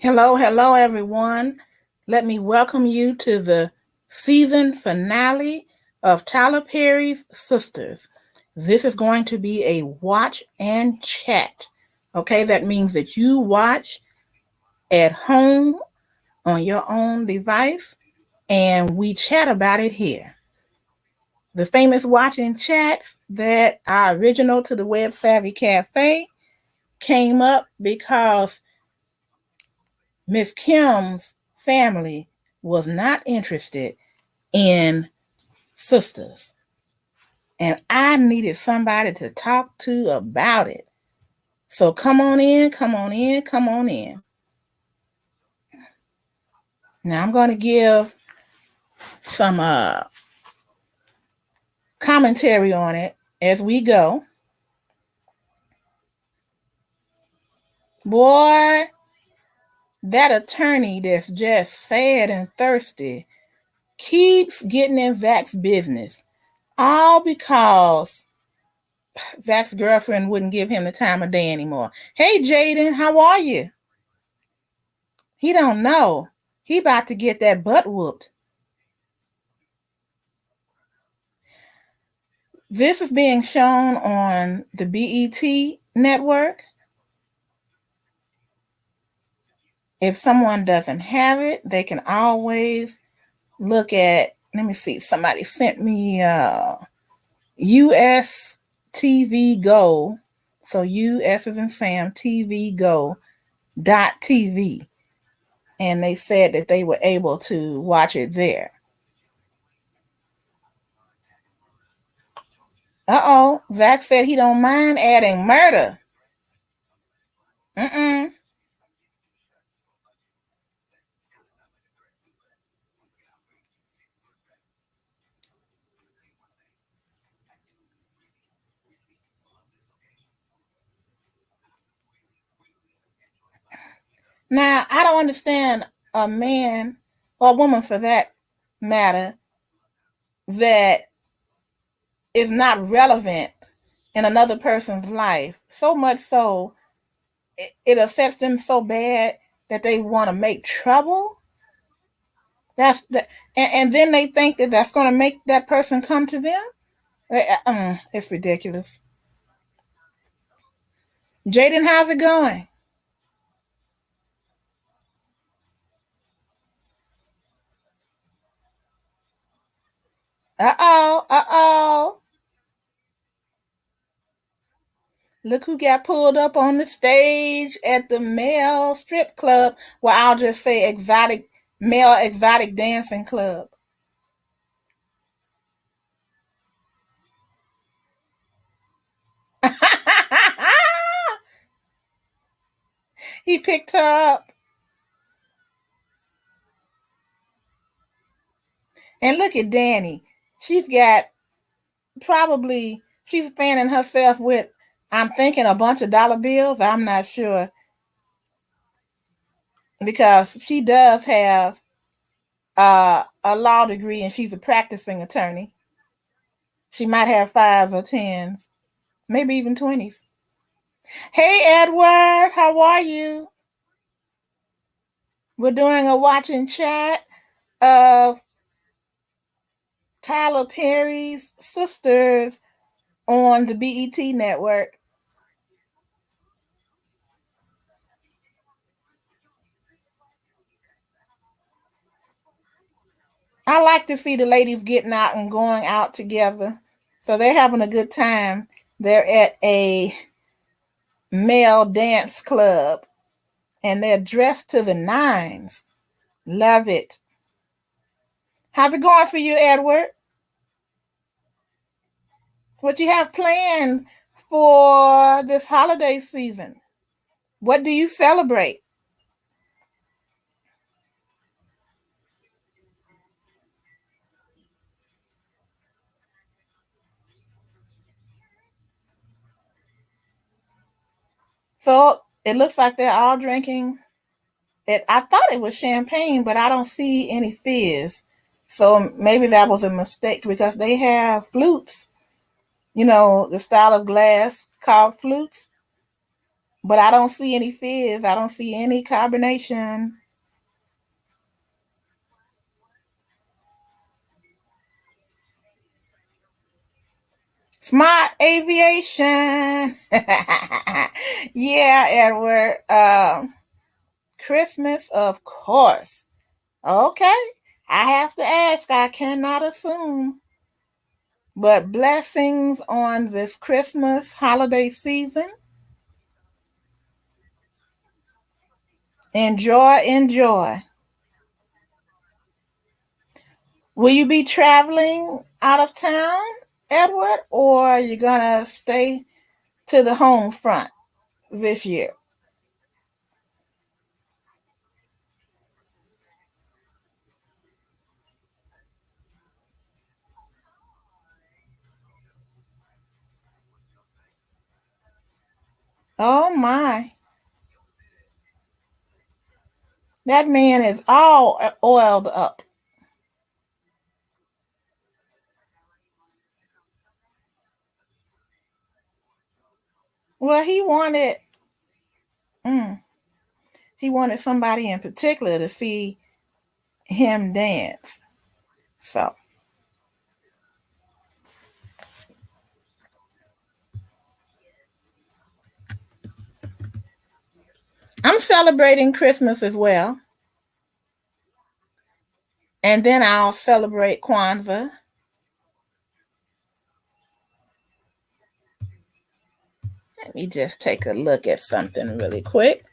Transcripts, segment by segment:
Hello, everyone. Let me welcome you to the season finale of Tyler Perry's Sistas. This is going to be a watch and chat. Okay, that means that you watch at home on your own device and we chat about it here. The famous watch and chats that are original to the Web Savvy Cafe came up because Miss Kim's family was not interested in Sistas. And I needed somebody to talk to about it. So come on in, come on in, come on in. Now I'm going to give some commentary on it as we go. Boy, that attorney that's just sad and thirsty keeps getting in Zach's business. All because Zach's girlfriend wouldn't give him the time of day anymore. Hey, Jaden, how are you? He don't know. He about to get that butt whooped. This is being shown on the BET network. If someone doesn't have it, they can always look at, let me see, somebody sent me US TV Go. So US is in Sam, TV Go .tv. And they said that they were able to watch it there. Zach said he don't mind adding murder. Now, I don't understand a man or a woman for that matter that is not relevant in another person's life, so much so it affects them so bad that they want to make trouble. And then they think that that's going to make that person come to them. It's ridiculous. Jaden, how's it going? Uh-oh. Look who got pulled up on the stage at the male strip club. Well, I'll just say male exotic dancing club. He picked her up. And look at Danny. She's fanning herself with, I'm thinking, a bunch of dollar bills. I'm not sure. Because she does have a law degree and she's a practicing attorney. She might have 5s or 10s, maybe even 20s. Hey, Edward, how are you? We're doing a watch and chat of Tyler Perry's Sistas on the BET network. I like to see the ladies getting out and going out together. So they're having a good time. They're at a male dance club and they're dressed to the nines. Love it. How's it going for you, Edward? What you have planned for this holiday season? What do you celebrate? So it looks like they're all drinking it. I thought it was champagne, but I don't see any fizz. So maybe that was a mistake because they have flutes, the style of glass called flutes. But I don't see any fizz. I don't see any carbonation. Smart aviation. Yeah, Edward. Christmas, of course. Okay. I have to ask. I cannot assume. But blessings on this Christmas holiday season. Enjoy, enjoy. Will you be traveling out of town, Edward, or are you going to stay to the home front this year? Oh, my. That man is all oiled up. Well, mm, he wanted somebody in particular to see him dance. So I'm celebrating Christmas as well. And then I'll celebrate Kwanzaa. Let me just take a look at something really quick.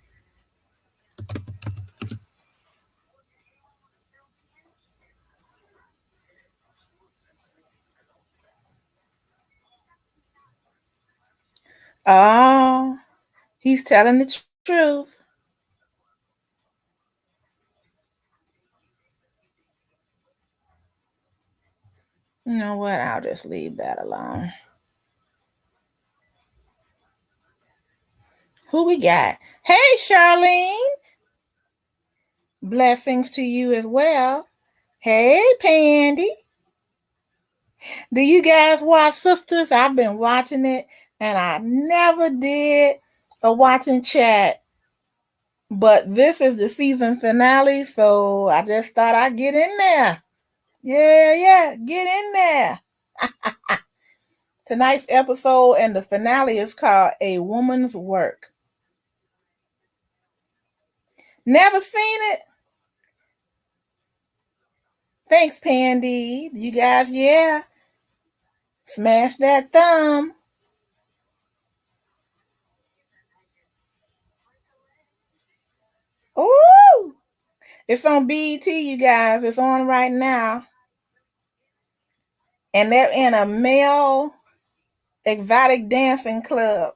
Oh, he's telling the truth. You know what? I'll just leave that alone. Who we got? Hey, Charlene. Blessings to you as well. Hey, Pandy. Do you guys watch Sistas? I've been watching it, and I never did a watching chat. But this is the season finale, so I just thought I'd get in there. Yeah, get in there. Tonight's episode and the finale is called A Woman's Work. Never seen it? Thanks, Pandy. You guys, yeah. Smash that thumb. Ooh! It's on BET, you guys. It's on right now. And they're in a male exotic dancing club.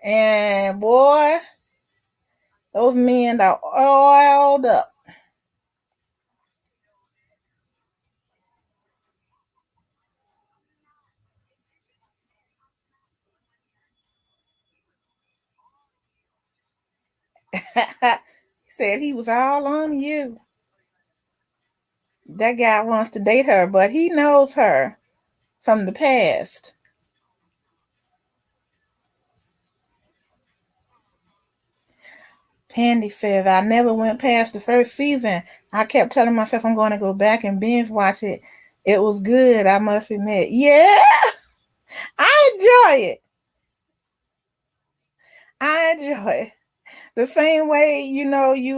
And boy, those men are oiled up. He said he was all on you. That guy wants to date her, but he knows her from the past. Pandy says, I never went past the first season. I kept telling myself I'm going to go back and binge watch it. It was good, I must admit. Yeah, I enjoy it. I enjoy it. The same way, you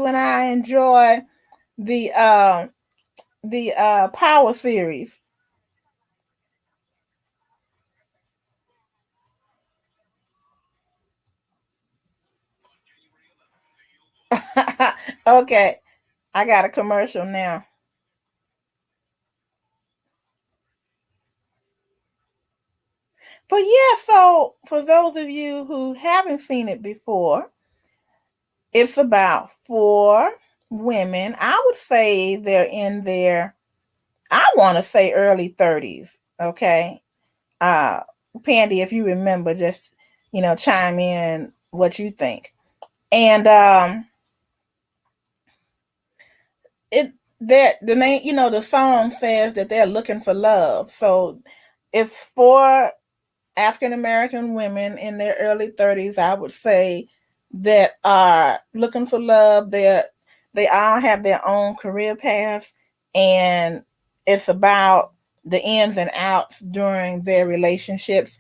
and I enjoy the Power series. Okay, I got a commercial now. But yeah, so for those of you who haven't seen it before, it's about four women. I would say they're in their, I want to say early 30s. Okay. Uh, Pandy, if you remember, just, chime in what you think. And it that the name, the song says that they're looking for love. So it's four African American women in their early 30s, I would say, that are looking for love. They all have their own career paths, and it's about the ins and outs during their relationships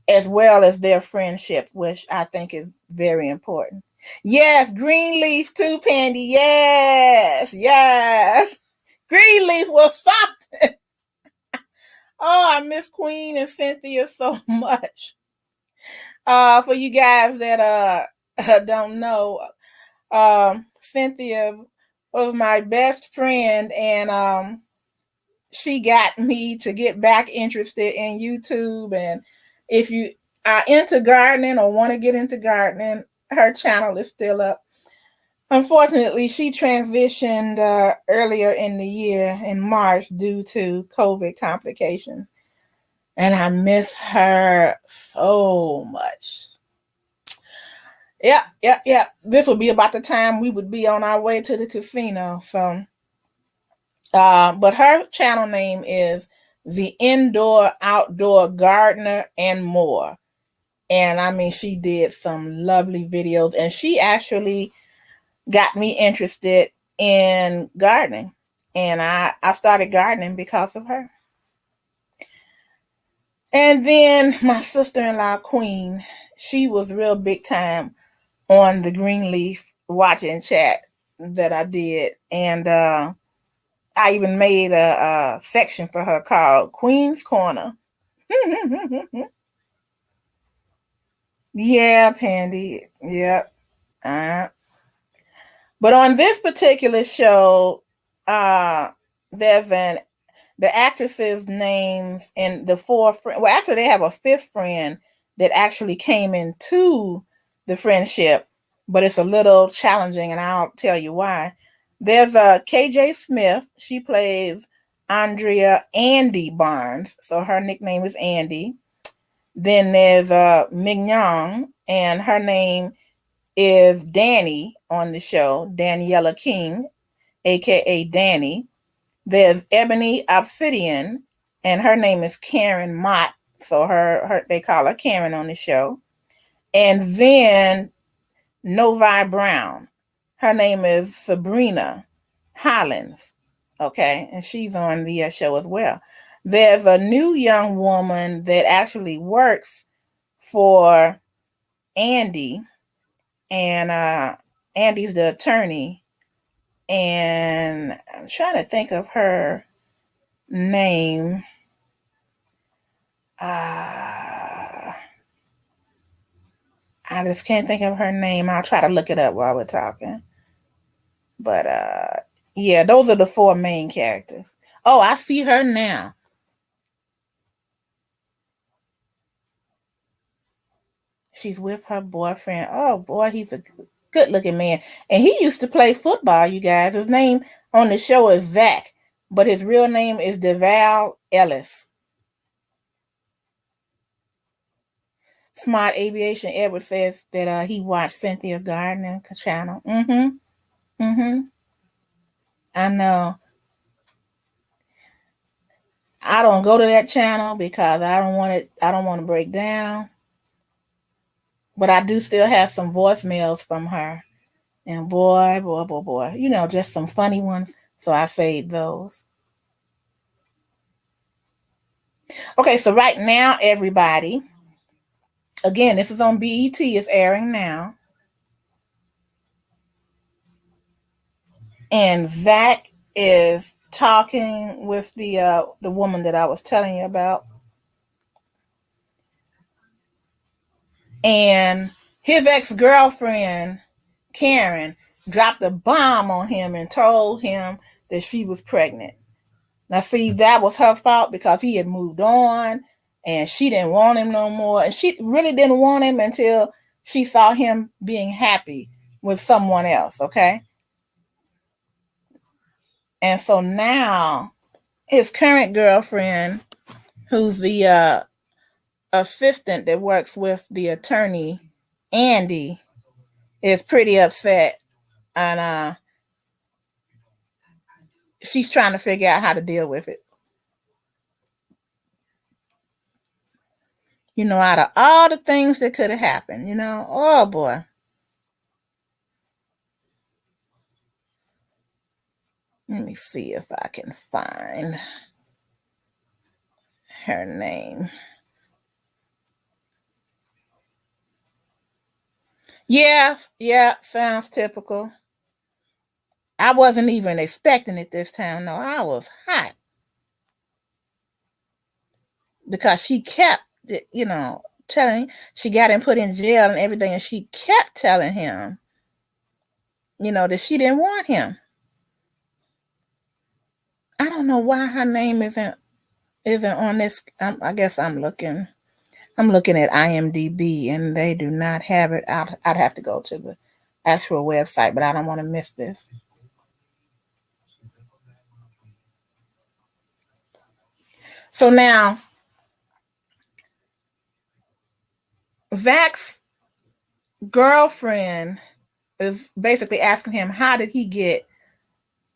as well as their friendship, which I think is very important. Yes, Greenleaf too, Pandy. Yes, yes. Greenleaf was something. Oh, I miss Queen and Cynthia so much. For you guys that don't know, Cynthia was my best friend, and she got me to get back interested in YouTube. And if you are into gardening or want to get into gardening, her channel is still up. Unfortunately, she transitioned earlier in the year in March due to COVID complications. And I miss her so much. Yeah. This would be about the time we would be on our way to the casino. So, but her channel name is The Indoor Outdoor Gardener and More. And I mean, she did some lovely videos, and she actually got me interested in gardening. And I started gardening because of her. And then my sister-in-law, Queen, she was real big time on the Greenleaf watching chat that I did. And I even made a section for her called Queen's Corner. Yeah, Pandy. Yep. But on this particular show, there's the actresses' names and the four friends. Well, actually, they have a fifth friend that actually came into the friendship, but it's a little challenging, and I'll tell you why. There's a KJ Smith. She plays Andrea Andy Barnes, so her nickname is Andy. Then there's Mignon, and her name is Danny on the show, Daniela King, aka Danny. There's Ebony Obsidian, and her name is Karen Mott. So her they call her Karen on the show. And then Novi Brown. Her name is Sabrina Hollins. Okay, and she's on the show as well. There's a new young woman that actually works for Andy, and Andy's the attorney. And I'm trying to think of her name. I just can't think of her name. I'll try to look it up while we're talking. But yeah, those are the four main characters. Oh, I see her now. She's with her boyfriend. Oh boy, he's a good looking man. And he used to play football, you guys. His name on the show is Zach, but his real name is Deval Ellis. Smart Aviation Edward says that he watched Cynthia Gardner channel. I know. I don't go to that channel because I don't want it. I don't want to break down. But I do still have some voicemails from her. And boy, just some funny ones. So I saved those. Okay, so right now, everybody, again, this is on BET. It's airing now. And Zach is talking with the woman that I was telling you about. And his ex-girlfriend, Karen, dropped a bomb on him and told him that she was pregnant. Now, see, that was her fault because he had moved on and she didn't want him no more. And she really didn't want him until she saw him being happy with someone else, okay? And so now his current girlfriend, who's the assistant that works with the attorney, Andy, is pretty upset. And she's trying to figure out how to deal with it. out of all the things that could have happened, oh boy. Let me see if I can find her name. Yeah, sounds typical. I wasn't even expecting it this time. No, I was hot. Because she kept, telling, she got him put in jail and everything, and she kept telling him, that she didn't want him. I don't know why her name isn't on this. I guess I'm looking at IMDb, and they do not have it. I'd have to go to the actual website, but I don't want to miss this. So now, Zach's girlfriend is basically asking him, how did he get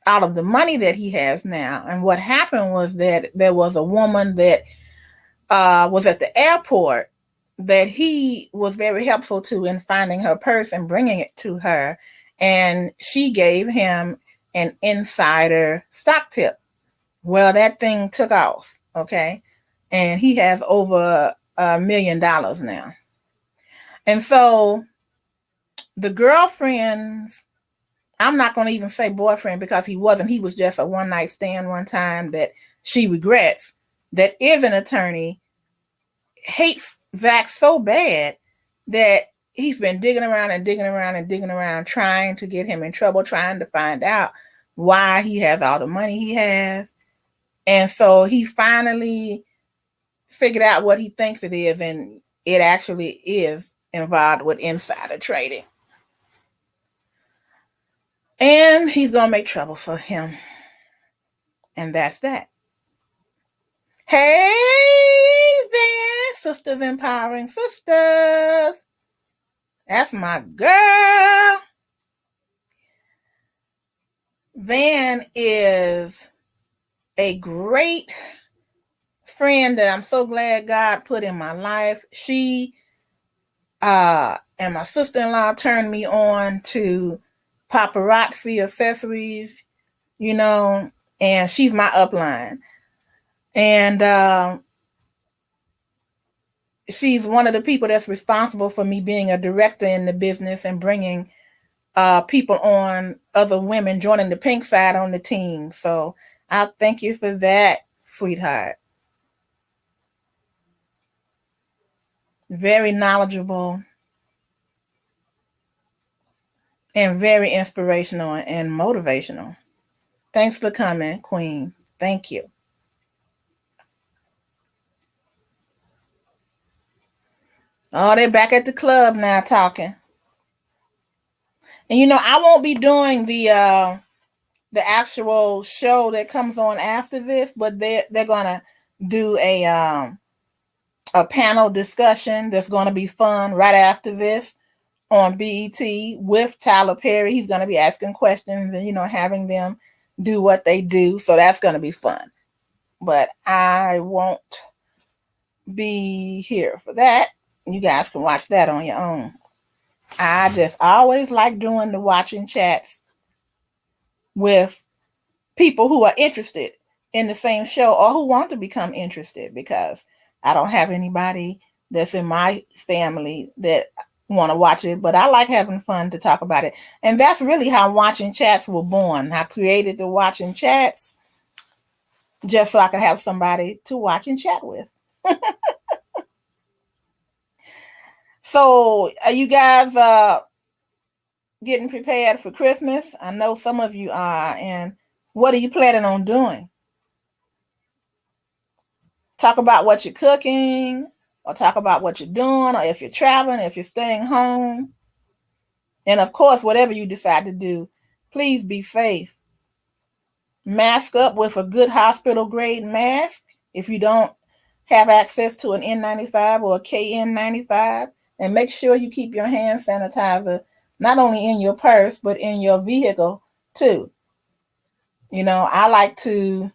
out of the money that he has now? And what happened was that there was a woman that was at the airport that he was very helpful to in finding her purse and bringing it to her. And she gave him an insider stock tip. Well, that thing took off, okay? And he has over $1 million now. And so the girlfriend's, I'm not going to even say boyfriend because he wasn't. He was just a one-night stand one time that she regrets, that is an attorney, hates Zach so bad that he's been digging around and digging around and digging around, trying to get him in trouble, trying to find out why he has all the money he has. And so he finally figured out what he thinks it is, and it actually is involved with insider trading. And he's going to make trouble for him. And that's that. Hey, Van, Sisters Empowering Sisters. That's my girl. Van is a great friend that I'm so glad God put in my life. She and my sister-in-law turned me on to paparazzi accessories, and she's my upline. And she's one of the people that's responsible for me being a director in the business and bringing people on, other women joining the pink side on the team. So I'll thank you for that, sweetheart. Very knowledgeable and very inspirational and motivational. Thanks for coming, Queen. Thank you. Oh, they're back at the club now talking. And I won't be doing the actual show that comes on after this, but they're gonna do a panel discussion that's gonna be fun right after this on BET with Tyler Perry. He's gonna be asking questions and having them do what they do. So that's gonna be fun. But I won't be here for that. You guys can watch that on your own. I just always like doing the watching chats with people who are interested in the same show or who want to become interested, because I don't have anybody that's in my family that want to watch it, but I like having fun to talk about it. And that's really how watching chats were born. I created the watching chats just so I could have somebody to watch and chat with. So are you guys getting prepared for Christmas? I know some of you are. And what are you planning on doing? Talk about what you're cooking, or talk about what you're doing, or if you're traveling, if you're staying home. And of course, whatever you decide to do, please be safe. Mask up with a good hospital grade mask. If you don't have access to an N95 or a KN95, and make sure you keep your hand sanitizer not only in your purse, but in your vehicle too. I like to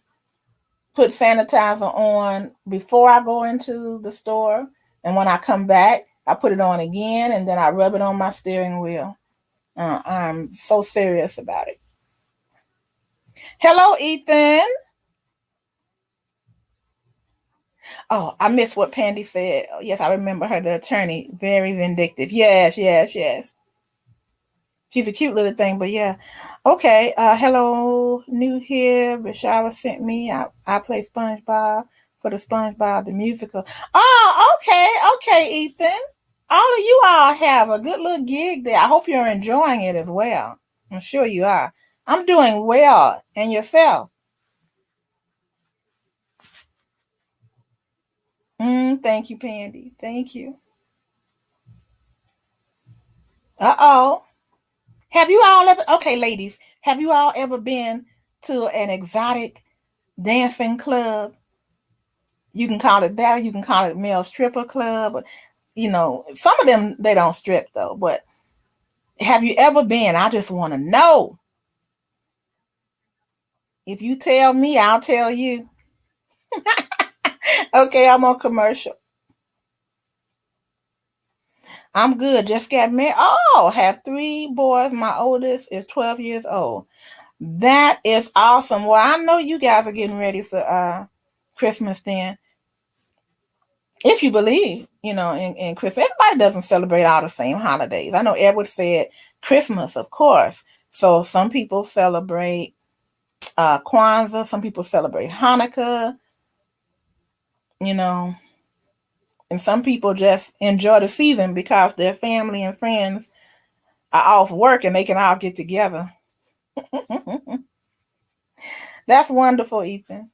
put sanitizer on before I go into the store, And when I come back, I put it on again, and then I rub it on my steering wheel. I'm so serious about it. Hello, Ethan. Oh, I missed what Pandy said. Oh, yes, I remember her, the attorney. Very vindictive. Yes, yes, yes. She's a cute little thing, but yeah. Okay. Hello, new here. Bashara sent me. I play SpongeBob for the SpongeBob the musical. Oh, okay, Ethan. All of you all have a good little gig there. I hope you're enjoying it as well. I'm sure you are. I'm doing well. And yourself? Thank you, Pandy. Thank you. Uh-oh. Have you all ever, okay, ladies, have you all ever been to an exotic dancing club? You can call it that. You can call it male stripper club. Some of them, they don't strip though. But have you ever been? I just want to know. If you tell me, I'll tell you. Okay, I'm on commercial. I'm good. Just got married. Oh, have 3 boys. My oldest is 12 years old. That is awesome. Well, I know you guys are getting ready for Christmas then. If you believe, in Christmas. Everybody doesn't celebrate all the same holidays. I know Edward said Christmas, of course. So some people celebrate Kwanzaa. Some people celebrate Hanukkah, and some people just enjoy the season because their family and friends are off work and they can all get together. That's wonderful, Ethan.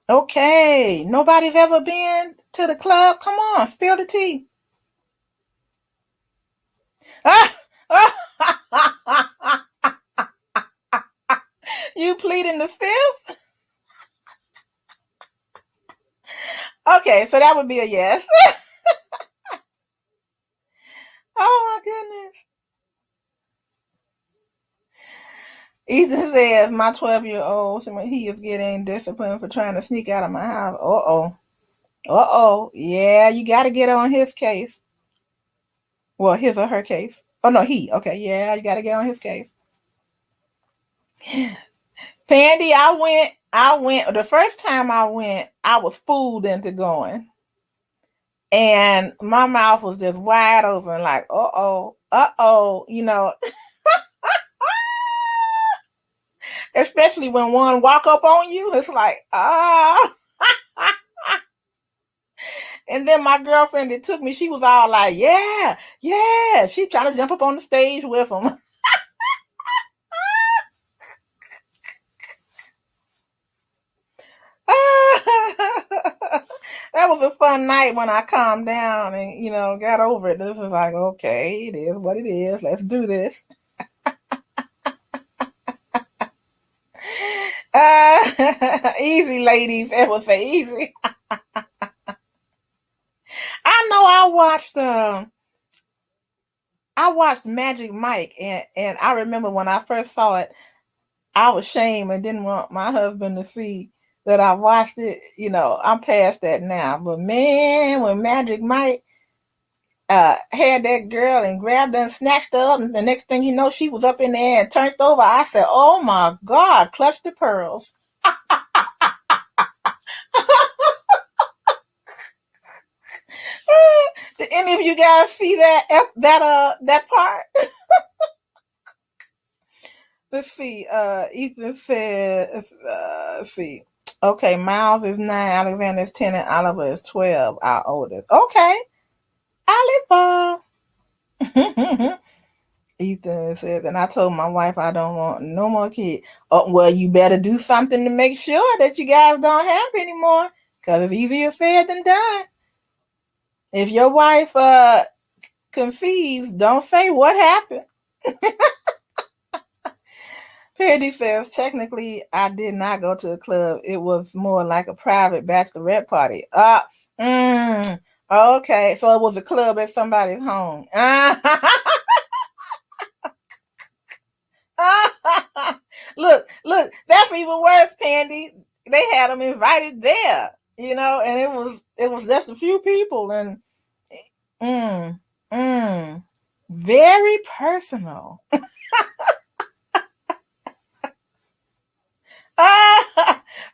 Okay, nobody's ever been to the club. Come on, spill the tea. You pleading the fifth? Okay, so that would be a yes. Oh my goodness. Ethan says my 12-year-old, he is getting disciplined for trying to sneak out of my house. Uh-oh. Uh-oh. Yeah, you got to get on his case. Well, his or her case. Oh, no, he. Okay, yeah, you got to get on his case. Pandy, the first time I went, I was fooled into going. And my mouth was just wide open, like, uh-oh, especially when one walk up on you, it's like, And then my girlfriend that took me, she was all like, yeah, yeah. She's trying to jump up on the stage with him. That was a fun night when I calmed down and, got over it. This was like, okay, it is what it is. Let's do this. Easy, ladies. It was easy. I know I watched Magic Mike and I remember when I first saw it, I was ashamed and didn't want my husband to see that I watched it. I'm past that now. But man, when Magic Mike had that girl and grabbed her and snatched her up, and the next thing you know, she was up in there and turned over. I said, oh my God, clutch the pearls. Did any of you guys see that part? Let's see. Ethan said, let's see. Okay, Miles is 9, Alexander is 10, and Oliver is 12, our oldest. Okay, Oliver. Ethan says, and I told my wife I don't want no more kids. Oh, well, you better do something to make sure that you guys don't have any more, because it's easier said than done. If your wife conceives, don't say what happened. Petty says, technically, I did not go to a club. It was more like a private bachelorette party. Okay, so it was a club at somebody's home. Look, that's even worse, Pandy. they had him invited there, and it was just a few people, and mm, mm, very personal.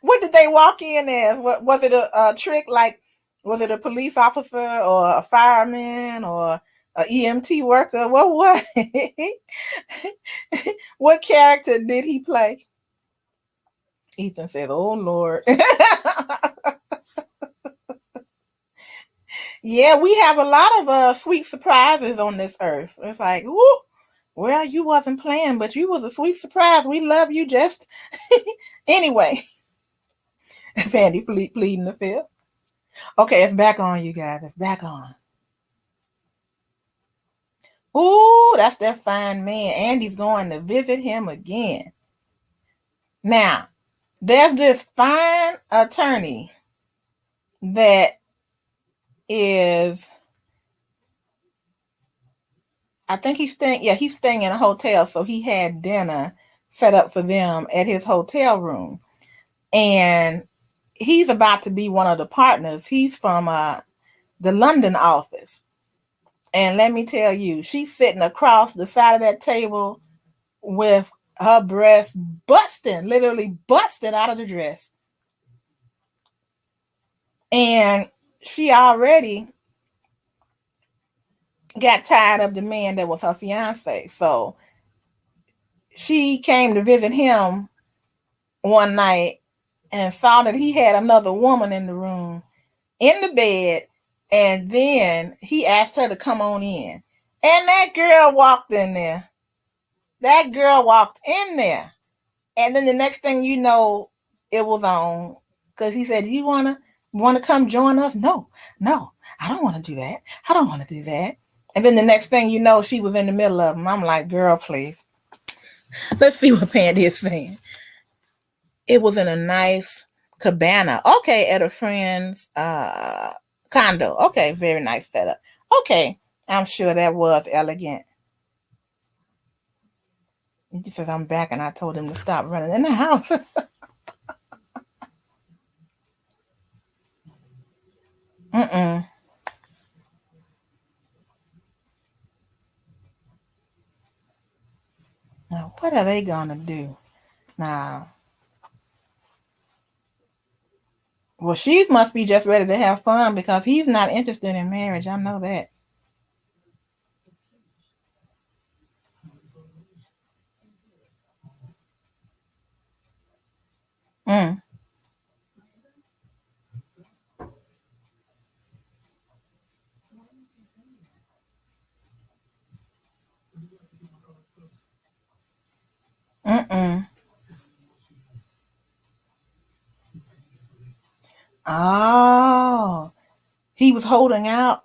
What did they walk in as? What was it, a trick? Like, was it a police officer or a fireman or a EMT worker? What what character did he play? Ethan said, "Oh Lord." Yeah, we have a lot of sweet surprises on this earth. It's like, whoo, well, you wasn't playing, but you was a sweet surprise. We love you just anyway. Pandy pleading the fifth. Okay, it's back on, you guys. It's back on. Ooh, that's that fine man. Andy's going to visit him again. Now, there's this fine attorney that is, I think he's staying in a hotel, so he had dinner set up for them at his hotel room. And he's about to be one of the partners. He's from the London office. And let me tell you, she's sitting across the side of that table with her breast busting, literally busting out of the dress. And she already got tired of the man that was her fiance. So she came to visit him one night and saw that he had another woman in the room, in the bed, and then he asked her to come on in. And that girl walked in there. That girl walked in there. And then the next thing you know, it was on. Because he said, "Do you wanna come join us?" No, I don't want to do that. I don't want to do that. And then the next thing you know, she was in the middle of them. I'm like, girl, please. Let's see what Pandy is saying. It was in a nice cabana. Okay, at a friend's condo. Okay, very nice setup. Okay, I'm sure that was elegant. He says, "I'm back," and I told him to stop running in the house. Mm-mm. Now, what are they gonna do? Now, well, she must be just ready to have fun because he's not interested in marriage. I know that. Mm. Mm-mm. Oh, he was holding out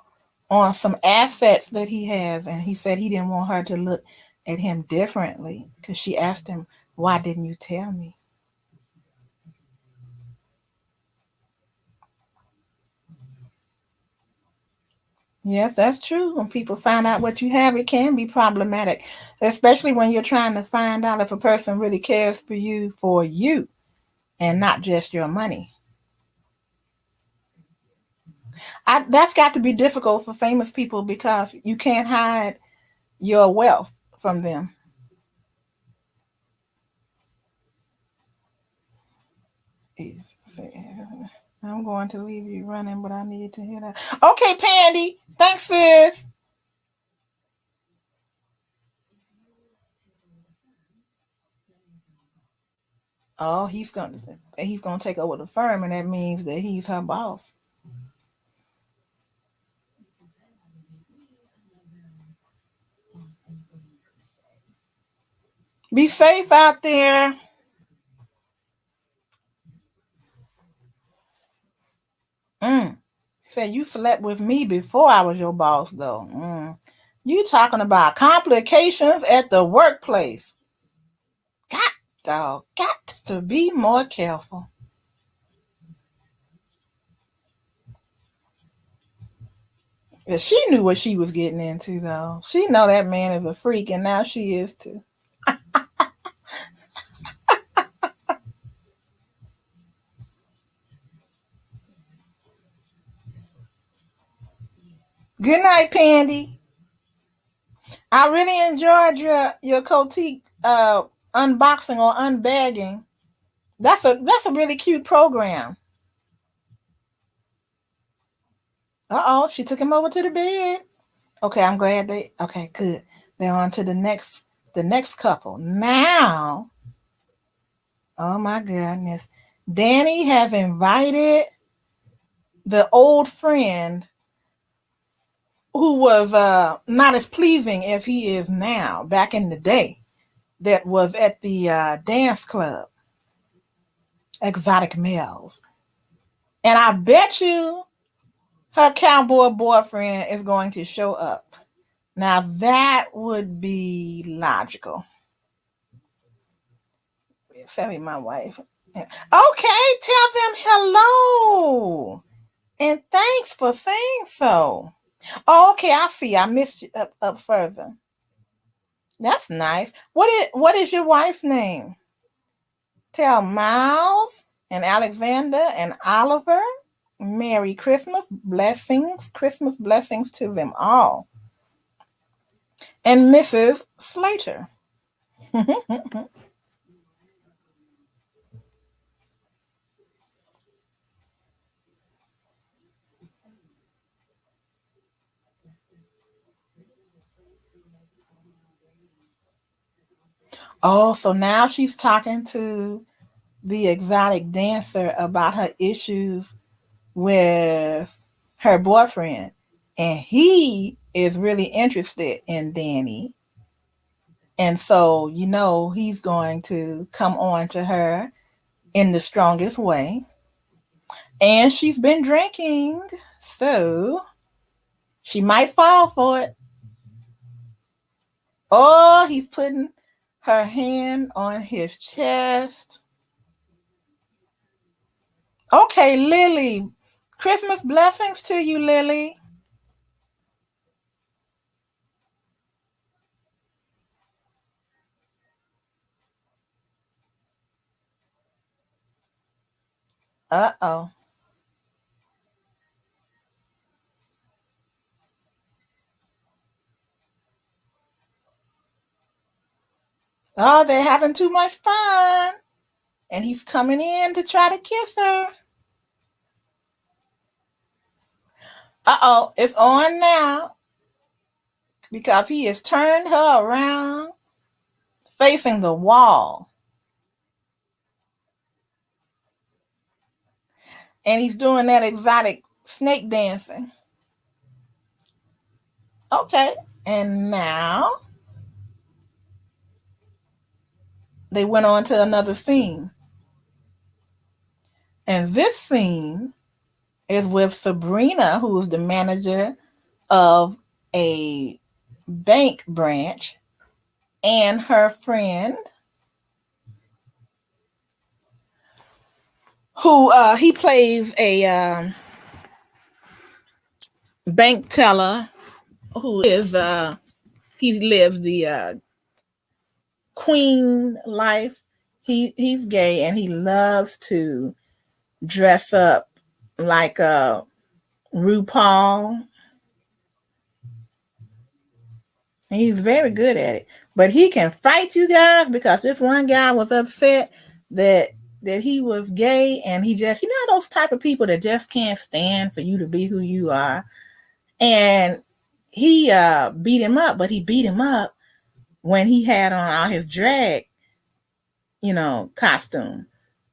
on some assets that he has, and he said he didn't want her to look at him differently because she asked him, "Why didn't you tell me?" Yes, that's true. When people find out what you have, it can be problematic, especially when you're trying to find out if a person really cares for you, and not just your money. That's got to be difficult for famous people because you can't hide your wealth from them. I'm going to leave you running, but I need to hear that. Okay, Pandy. Thanks, sis. Oh, he's gonna take over the firm, and that means that he's her boss. Be safe out there. Mm. Say you slept with me before I was your boss, though. You talking about complications at the workplace? Got to be more careful. Yeah, she knew what she was getting into, though. She know that man is a freak, and now she is too. Good night, Pandy. I really enjoyed your Cotique unboxing or unbagging. That's a really cute program. She took him over to the bed. Okay, I'm glad they. Okay, good. They're on to the next couple now. Oh my goodness, Danny has invited the old friend who was not as pleasing as he is now back in the day. That was at the dance club, Exotic Males, and I bet you her cowboy boyfriend is going to show up. Now that would be logical. Tell me my wife. Okay, tell them hello. And thanks for saying so. Oh, okay, I see. I missed you up further. That's nice. What is your wife's name? Tell Miles and Alexander and Oliver. Merry Christmas blessings. Christmas blessings to them all. And Mrs. Slater. Oh, so now she's talking to the exotic dancer about her issues with her boyfriend. And he is really interested in Danny. And so, he's going to come on to her in the strongest way. And she's been drinking, so she might fall for it. Oh, he's putting her hand on his chest. Okay, Lily. Christmas blessings to you, Lily. Uh-oh. Oh, they're having too much fun. And he's coming in to try to kiss her. Uh-oh, it's on now because he has turned her around facing the wall. And he's doing that exotic snake dancing. Okay, and now they went on to another scene. And this scene is with Sabrina, who's the manager of a bank branch, and her friend, who he plays a bank teller who is he lives the queen life. He's gay and he loves to dress up like RuPaul. And he's very good at it. But he can fight you guys because this one guy was upset that he was gay, and he just, those type of people that just can't stand for you to be who you are. And he beat him up, but he beat him up when he had on all his drag, costume.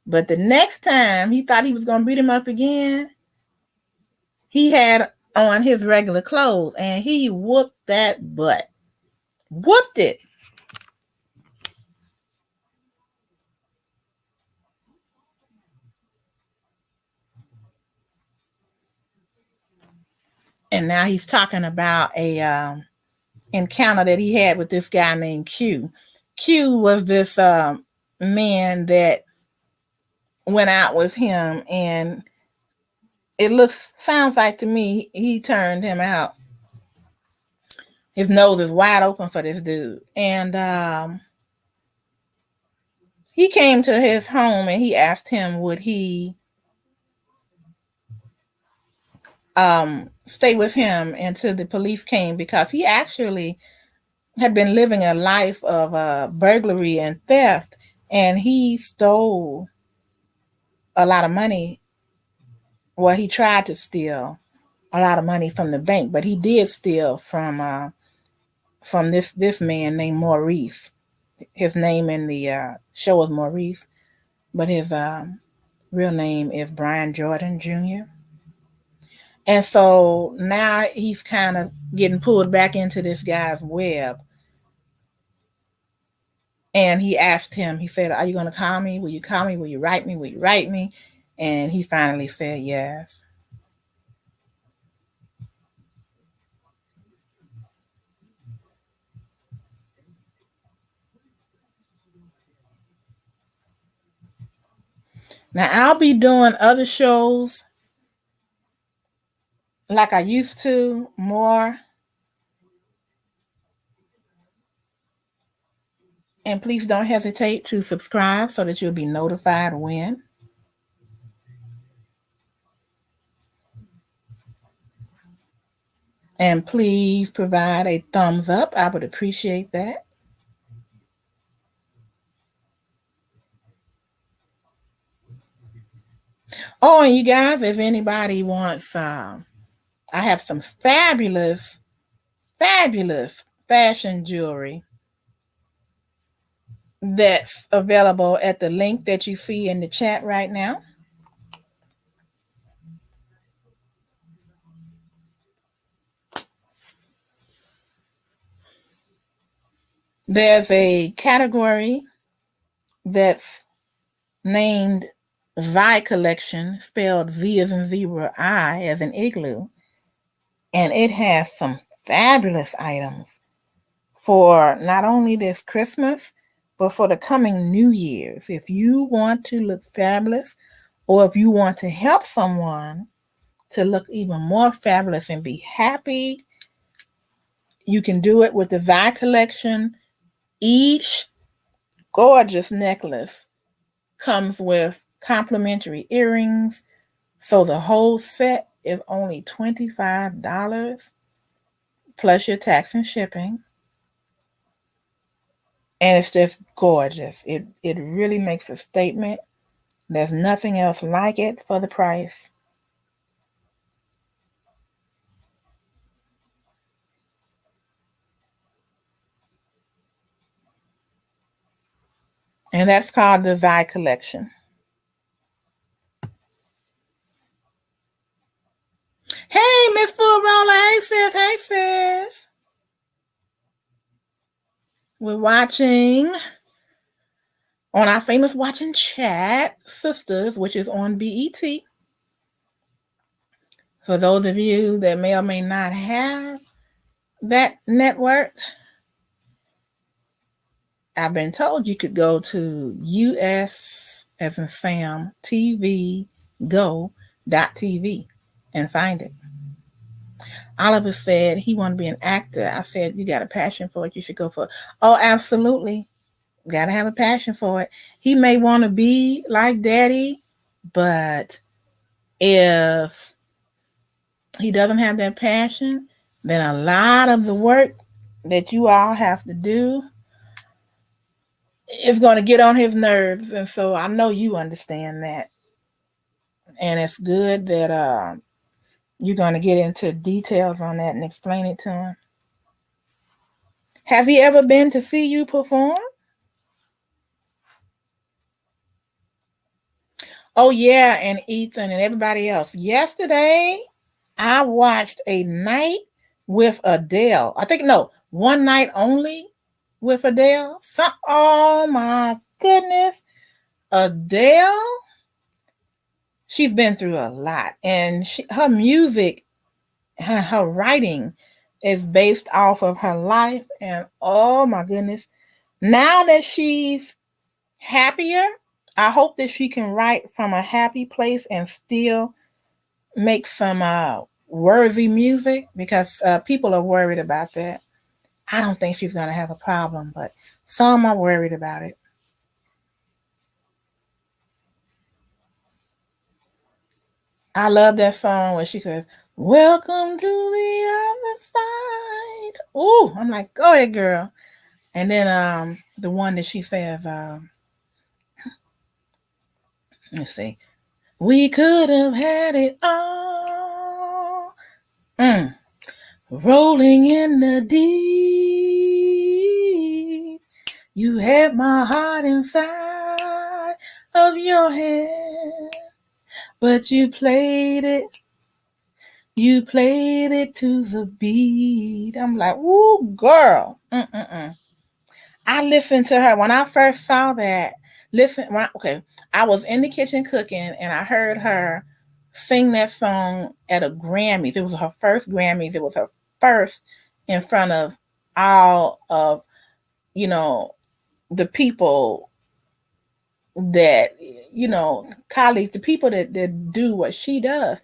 But the next time he thought he was going to beat him up again, he had on his regular clothes and he whooped that butt. Whooped it. And now he's talking about a encounter that he had with this guy named Q. Q was this man that went out with him, and sounds like to me he turned him out. His nose is wide open for this dude. And he came to his home and he asked him would he stay with him until the police came, because he actually had been living a life of burglary and theft, and he stole a lot of money. Well, he tried to steal a lot of money from the bank, but he did steal from this man named Maurice. His name in the show was Maurice, but his real name is Brian Jordan Jr. And so now he's kind of getting pulled back into this guy's web. And he asked him, he said, "Are you going to call me? Will you call me? Will you write me? Will you write me?" And he finally said yes. Now I'll be doing other shows like I used to more. And please don't hesitate to subscribe so that you'll be notified when. And please provide a thumbs up. I would appreciate that. Oh, and you guys, if anybody wants, I have some fabulous, fabulous fashion jewelry that's available at the link that you see in the chat right now. There's a category that's named Vi Collection, spelled Z as in zebra, I as in igloo. And it has some fabulous items for not only this Christmas, but for the coming New Year's. If you want to look fabulous, or if you want to help someone to look even more fabulous and be happy, you can do it with the Vi Collection. Each gorgeous necklace comes with complimentary earrings, so the whole set is only $25 plus your tax and shipping. And it's just gorgeous. It really makes a statement. There's nothing else like it for the price. And that's called the Vi Collection. Hey, Miss Full Roller. Hey, sis. Hey, sis. We're watching on our famous watching chat, Sistas, which is on BET. For those of you that may or may not have that network, I've been told you could go to US as in Sam TV go.tv and find it. Oliver said he wanted to be an actor. I said, you got a passion for it, you should go for it. Oh, absolutely. Got to have a passion for it. He may want to be like Daddy, but if he doesn't have that passion, then a lot of the work that you all have to do is going to get on his nerves. And so I know you understand that. And it's good that you're going to get into details on that and explain it to him. Has he ever been to see you perform? Oh, yeah, and Ethan and everybody else. Yesterday, I watched A Night with Adele. I think, no, One Night Only with Adele. Oh, my goodness. Adele, she's been through a lot. And her music, her writing is based off of her life. And oh, my goodness. Now that she's happier, I hope that she can write from a happy place and still make some worthy music, because people are worried about that. I don't think she's going to have a problem, but some are worried about it. I love that song where she says, Welcome to the other side. Ooh, I'm like, go ahead, girl. And then the one that she says, let's see, we could have had it all. Rolling in the deep. You had my heart inside of your hand, but you played it to the beat. I'm like, woo, girl. I listened to her when I first saw that. I was in the kitchen cooking and I heard her sing that song at a Grammys. It was her first Grammys. It was her first in front of all of, the people that, colleagues, the people that do what she does.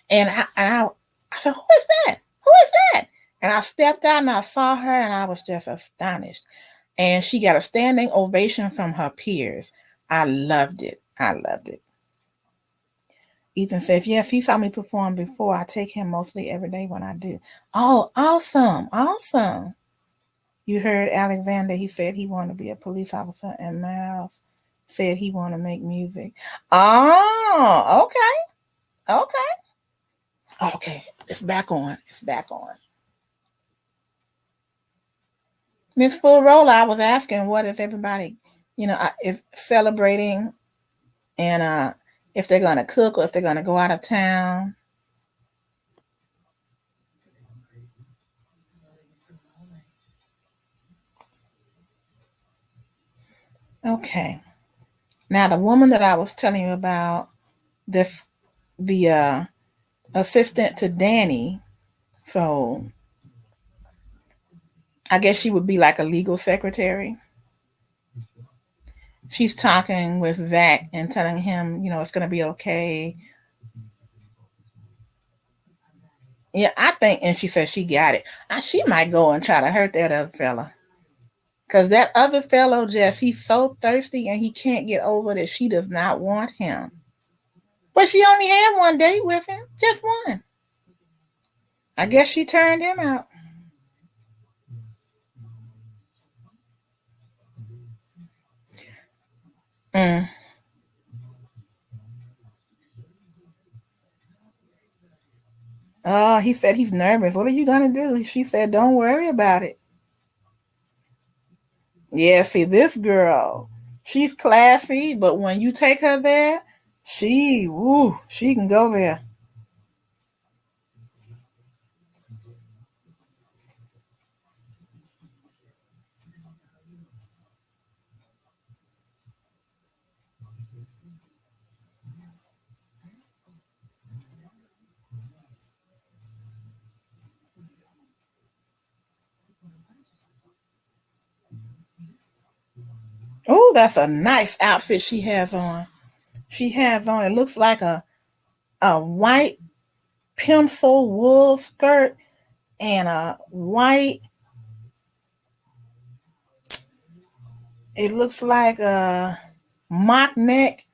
And I said, who is that? Who is that? And I stepped out and I saw her and I was just astonished. And she got a standing ovation from her peers. I loved it. I loved it. Ethan says, yes, he saw me perform before. I take him mostly every day when I do. Oh, awesome. Awesome. You heard Alexander. He said he wanted to be a police officer. And Miles said he wanted to make music. Oh, okay. Okay. Okay. It's back on. It's back on. Miss Full Roller, I was asking what is everybody, if celebrating and if they're going to cook or if they're going to go out of town. Okay. Now the woman that I was telling you about, this the assistant to Danny, so I guess she would be like a legal secretary. She's talking with Zach and telling him, it's going to be okay. Yeah, I think, and she said she got it. She might go and try to hurt that other fella. Because that other fellow, he's so thirsty and he can't get over that she does not want him. But she only had one date with him, just one. I guess she turned him out. Mm. Oh, he said he's nervous. What are you going to do? She said, don't worry about it. Yeah, see, this girl, she's classy, but when you take her there, she can go there. Oh, that's a nice outfit she has on. It looks like a white pencil wool skirt and a white, it looks like a mock neck,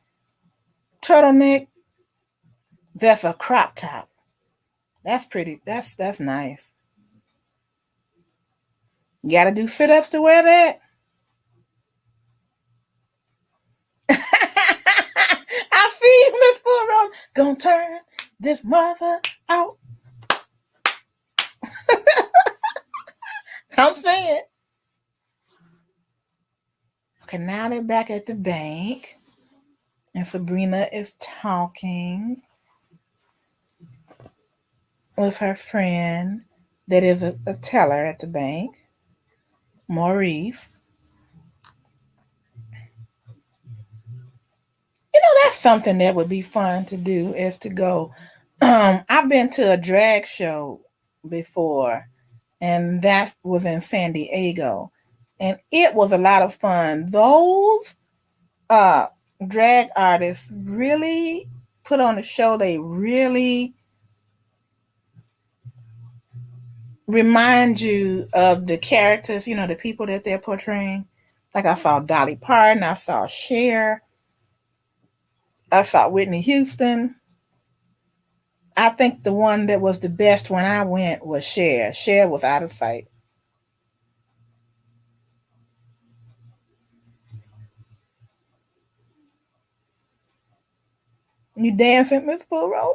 turtleneck. That's a crop top. That's pretty. That's nice. You got to do sit ups to wear that. I see you, Miss Full. Gonna turn this mother out. I'm saying. Okay, now they're back at the bank, and Sabrina is talking with her friend that is a teller at the bank, Maurice. That's something that would be fun to do is to go. I've been to a drag show before, and that was in San Diego, and it was a lot of fun. Those uh, drag artists really put on a show. They really remind you of the characters, the people that they're portraying. Like I saw Dolly Parton, I saw Cher, I saw Whitney Houston. I think the one that was the best when I went was Cher. Cher was out of sight. You dancing, Miss Burrow?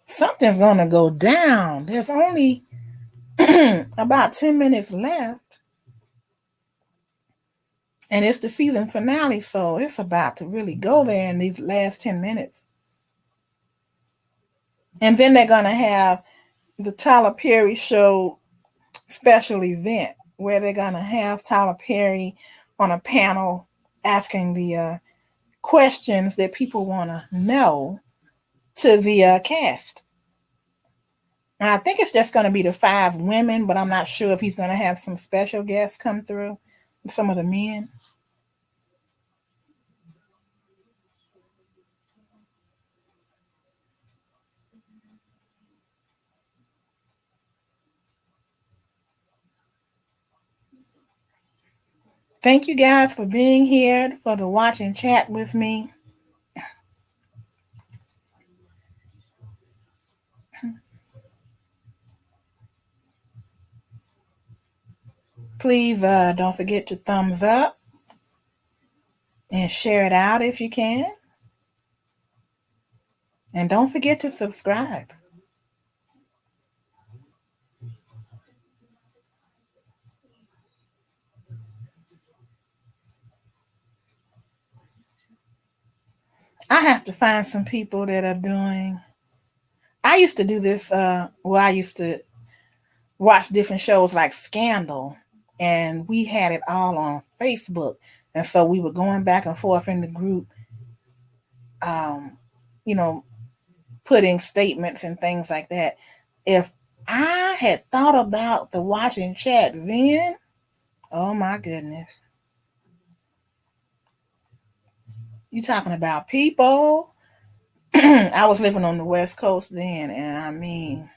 Something's gonna go down. There's only about 10 minutes left. And it's the season finale, so it's about to really go there in these last 10 minutes. And then they're gonna have the Tyler Perry show special event where they're gonna have Tyler Perry on a panel asking the questions that people want to know to the cast. And I think it's just going to be the 5 women, but I'm not sure if he's going to have some special guests come through, some of the men. Thank you guys for being here for the watch and chat with me. Please don't forget to thumbs up and share it out if you can. And don't forget to subscribe. I have to find some people that are doing. I used to do this. I used to watch different shows like Scandal, and we had it all on Facebook. And so we were going back and forth in the group, um, you know, putting statements and things like that. If I had thought about the watch and chat then, oh my goodness. You talking about people? I was living on the West Coast then, and I mean,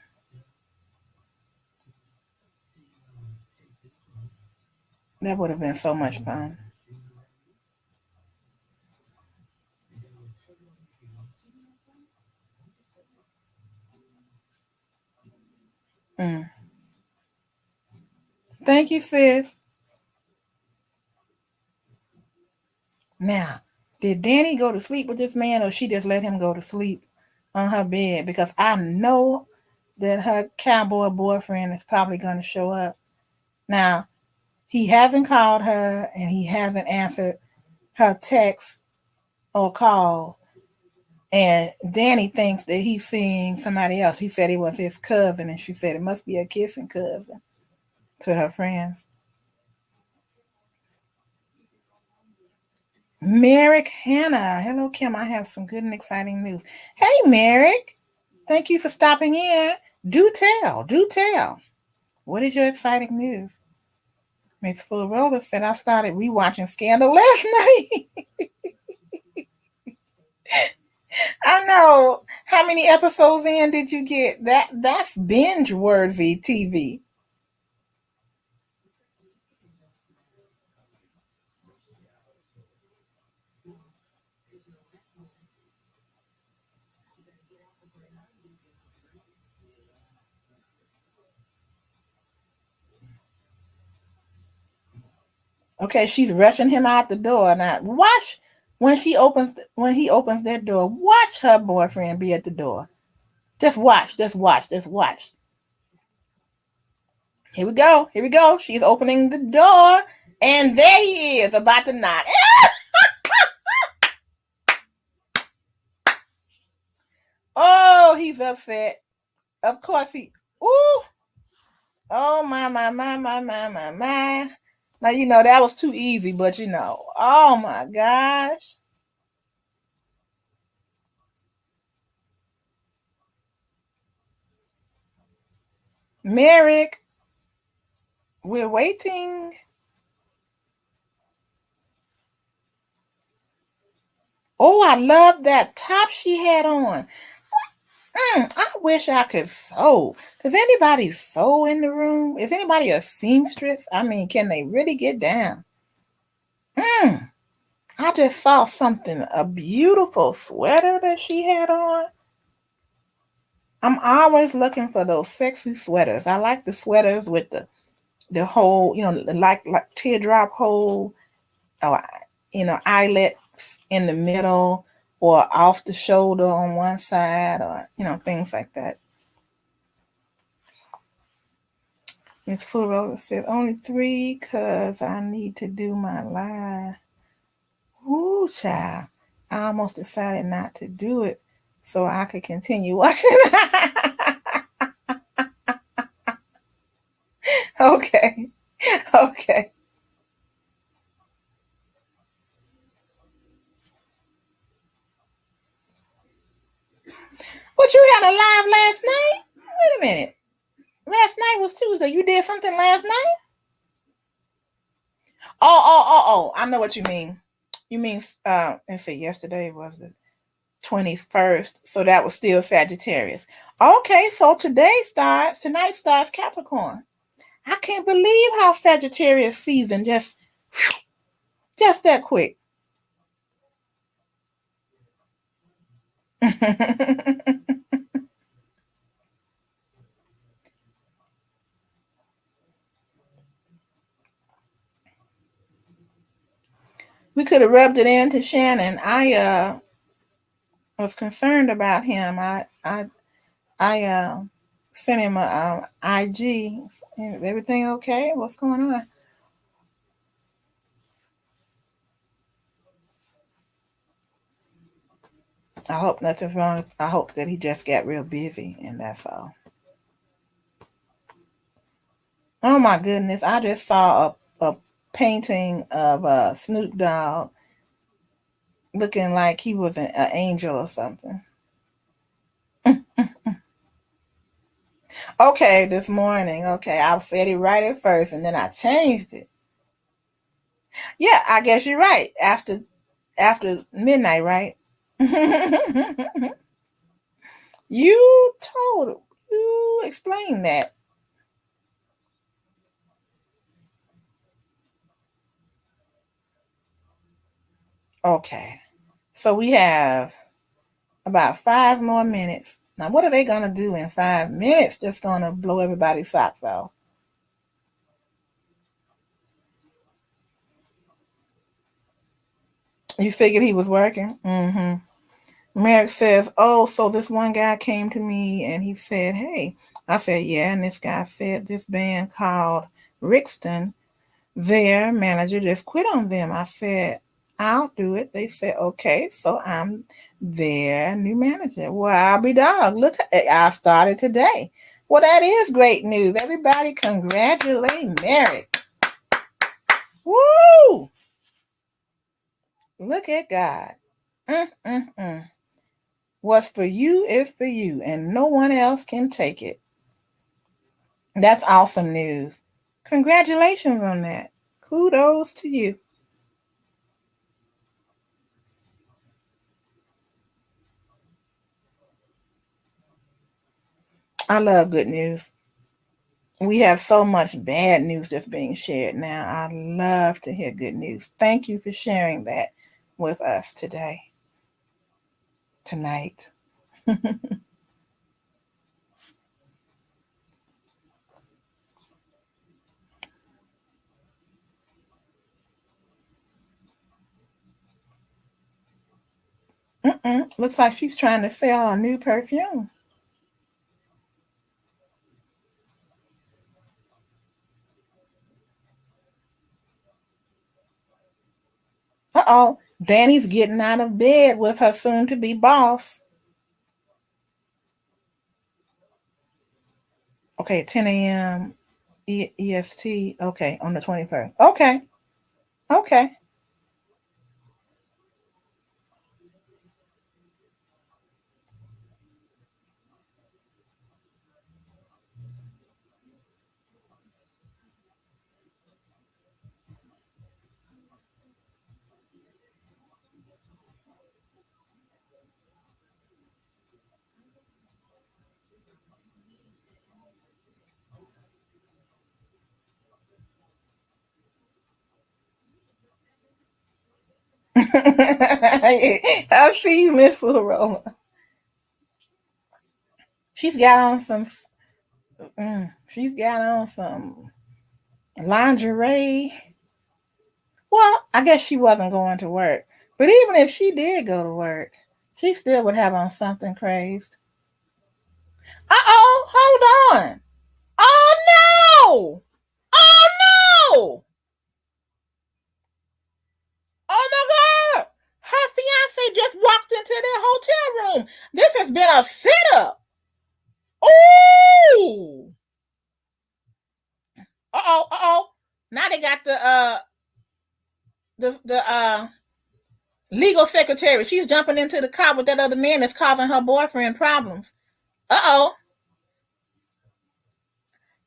that would have been so much fun. Mm. Thank you, sis. Now, did Danny go to sleep with this man, or she just let him go to sleep on her bed? Because I know that her cowboy boyfriend is probably going to show up. Now, he hasn't called her, and he hasn't answered her text or call. And Danny thinks that he's seeing somebody else. He said it was his cousin, and she said it must be a kissing cousin to her friends. Merrick Hannah. Hello, Kim. I have some good and exciting news. Hey, Merrick. Thank you for stopping in. Do tell. Do tell. What is your exciting news? Miss Full said I started rewatching Scandal last night. I know. How many episodes in did you get? That's binge worthy TV. Okay, she's rushing him out the door. Now watch when he opens that door. Watch her boyfriend be at the door. Just watch. Just watch. Just watch. Here we go. Here we go. She's opening the door, and there he is about to knock. Oh, he's upset. Of course he. Ooh. Oh my. Now you know that was too easy, but you know. Oh my gosh. Merrick, we're waiting. Oh, I love that top she had on. I wish I could sew. Does anybody sew in the room? Is anybody a seamstress? I mean, can they really get down? I just saw something, a beautiful sweater that she had on. I'm always looking for those sexy sweaters. I like the sweaters with the whole, like teardrop hole, or eyelet in the middle, or off the shoulder on one side, or things like that. Miss Furo says only three cause I need to do my live. Ooh, child. I almost decided not to do it so I could continue watching. Okay. Okay. But you had a live last night? Wait a minute. Last night was Tuesday. You did something last night? Oh. I know what you mean. You mean, let's see, yesterday was the 21st. So that was still Sagittarius. Okay, so tonight starts Capricorn. I can't believe how Sagittarius season just that quick. We could have rubbed it into Shannon. I was concerned about him. I sent him a IG. Is everything okay? What's going on? I hope nothing's wrong. I hope that he just got real busy, and that's all. Oh my goodness! I just saw a painting of Snoop Dogg looking like he was an angel or something. Okay, this morning. Okay, I said it right at first, and then I changed it. Yeah, I guess you're right. After midnight, right? You you explained that. Okay, so we have about 5 more minutes. Now, what are they gonna do in 5 minutes? Just gonna blow everybody's socks off. You figured he was working? Mm-hmm. Merrick says, oh, so this one guy came to me and he said, hey. I said, yeah, and this guy said this band called Rixton, their manager just quit on them. I said, I'll do it. They said, okay, so I'm their new manager. Well, I'll be dog. Look, I started today. Well, that is great news. Everybody congratulate Merrick. Woo! Look at God. Mm-mm-mm. What's for you is for you, and no one else can take it. That's awesome news. Congratulations on that. Kudos to you. I love good news. We have so much bad news that's being shared now. I love to hear good news. Thank you for sharing that with us tonight. Looks like she's trying to sell a new perfume. Uh-oh. Danny's getting out of bed with her soon-to-be boss. Okay, 10 a.m. EST. Okay, on the 21st. Okay. Okay. I see you, Miss Full. She's got on some. She's got on some lingerie. Well, I guess she wasn't going to work. But even if she did go to work, she still would have on something crazed. Uh-oh, hold on. Oh, no! Oh, no! Oh, my God! Her fiance just walked into their hotel room. This has been a setup. Oh! Uh-oh, uh-oh. Now they got the legal secretary. She's jumping into the car with that other man that's causing her boyfriend problems. Uh-oh.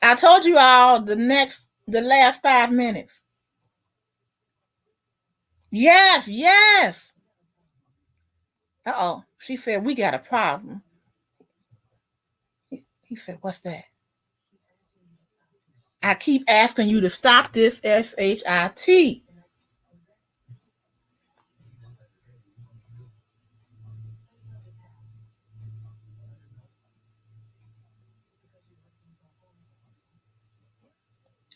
I told you all the last 5 minutes. Yes, yes. Uh-oh. She said, we got a problem. He said, what's that? I keep asking you to stop this SHIT.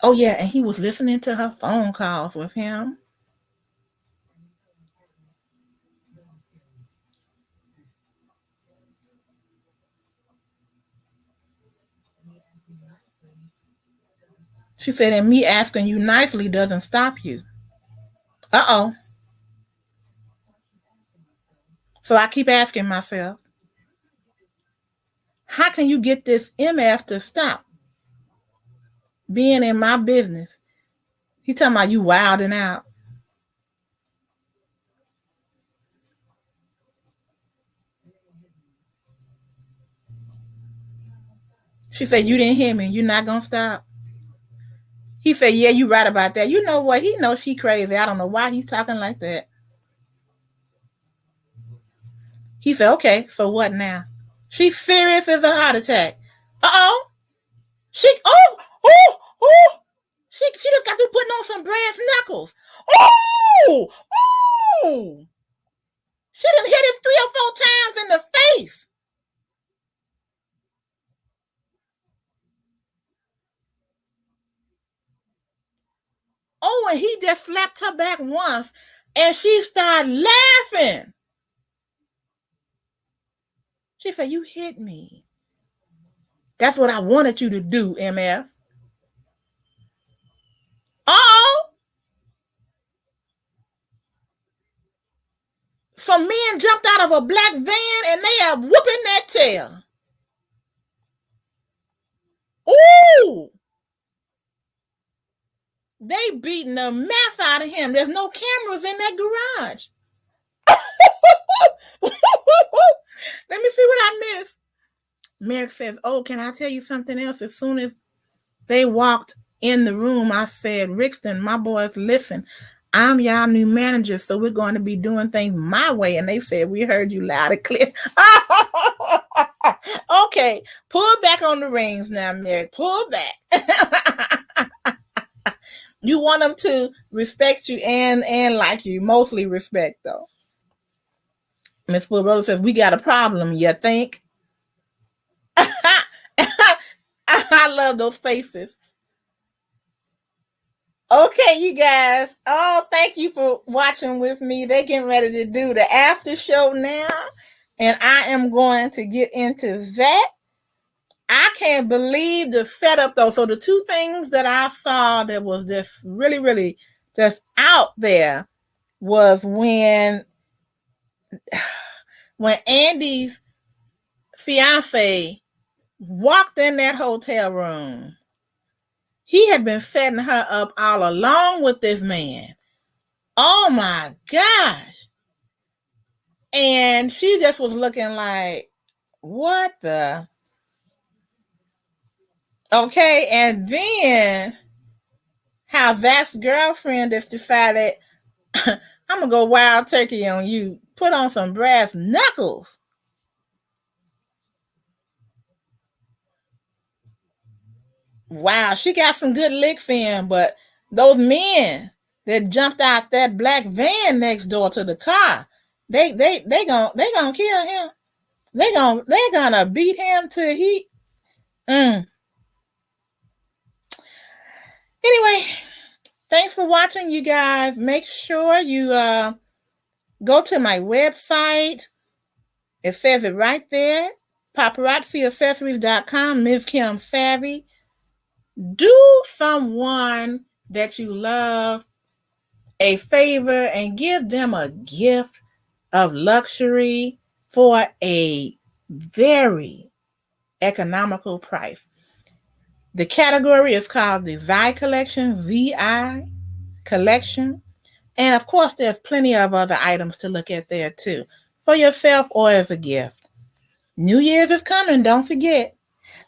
Oh, yeah, and he was listening to her phone calls with him. She said, and me asking you nicely doesn't stop you. Uh-oh. So I keep asking myself, how can you get this MF to stop being in my business? He talking about you wilding out. She said, you didn't hear me. You're not going to stop. He said, yeah, you right about that. You know what? He knows she crazy. I don't know why he's talking like that. He said, okay, so what now? She's serious as a heart attack. Uh-oh. Oh. She just got to putting on some brass knuckles. Oh. She done hit him 3 or 4 times in the face. Oh, and he just slapped her back once, and she started laughing. She said, you hit me. That's what I wanted you to do, MF. Uh-oh. Some men jumped out of a black van, and they are whooping that tail. Ooh. They beating the mess out of him. There's no cameras in that garage. Let me see what I missed. Merrick says, oh, can I tell you something else? As soon as they walked in the room, I said, Rixton, my boys, listen, I'm y'all new manager, so we're going to be doing things my way. And they said, we heard you loud and clear. Okay, pull back on the reins now, Merrick. Pull back. You want them to respect you and like you. Mostly respect, though. Miss Full says, we got a problem, you think? I love those faces. Okay, you guys. Oh, thank you for watching with me. They're getting ready to do the after show now, and I am going to get into that. I can't believe the setup, though. So the 2 things that I saw that was just really, really just out there was when Andy's fiance walked in that hotel room. He had been setting her up all along with this man. Oh my gosh. And she just was looking like, what the? Okay, and then how Zach's girlfriend just decided, I'm going to go wild turkey on you. Put on some brass knuckles. Wow, she got some good licks in, but those men, that jumped out that black van next door to the car. They gonna kill him. They're gonna beat him till he. Anyway, thanks for watching, you guys. Make sure you go to my website. It says it right there. PaparazziAccessories.com. Ms. Kim Savvy. Do someone that you love a favor and give them a gift of luxury for a very economical price. The category is called the VI Collection, VI Collection. And of course, there's plenty of other items to look at there too, for yourself or as a gift. New Year's is coming, don't forget.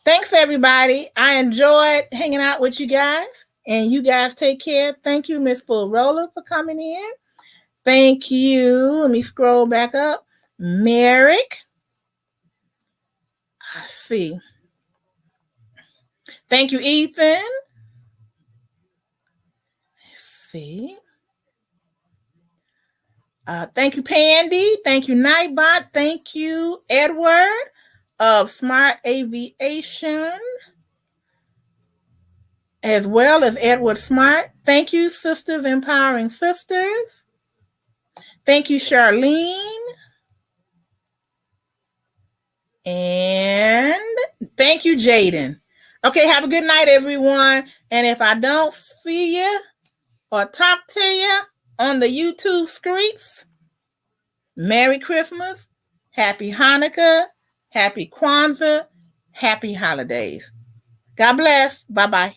Thanks, everybody. I enjoyed hanging out with you guys. And you guys take care. Thank you, Miss Full Roller, for coming in. Thank you. Let me scroll back up. Merrick. Let's see. Thank you, Ethan. Let's see. Thank you, Pandy. Thank you, Nightbot. Thank you, Edward of Smart Aviation, as well as Edward Smart. Thank you, Sisters Empowering Sisters. Thank you, Charlene. And thank you, Jaden. Okay, have a good night, everyone. And if I don't see you or talk to you on the YouTube streets, Merry Christmas, Happy Hanukkah, Happy Kwanzaa, Happy Holidays. God bless. Bye-bye.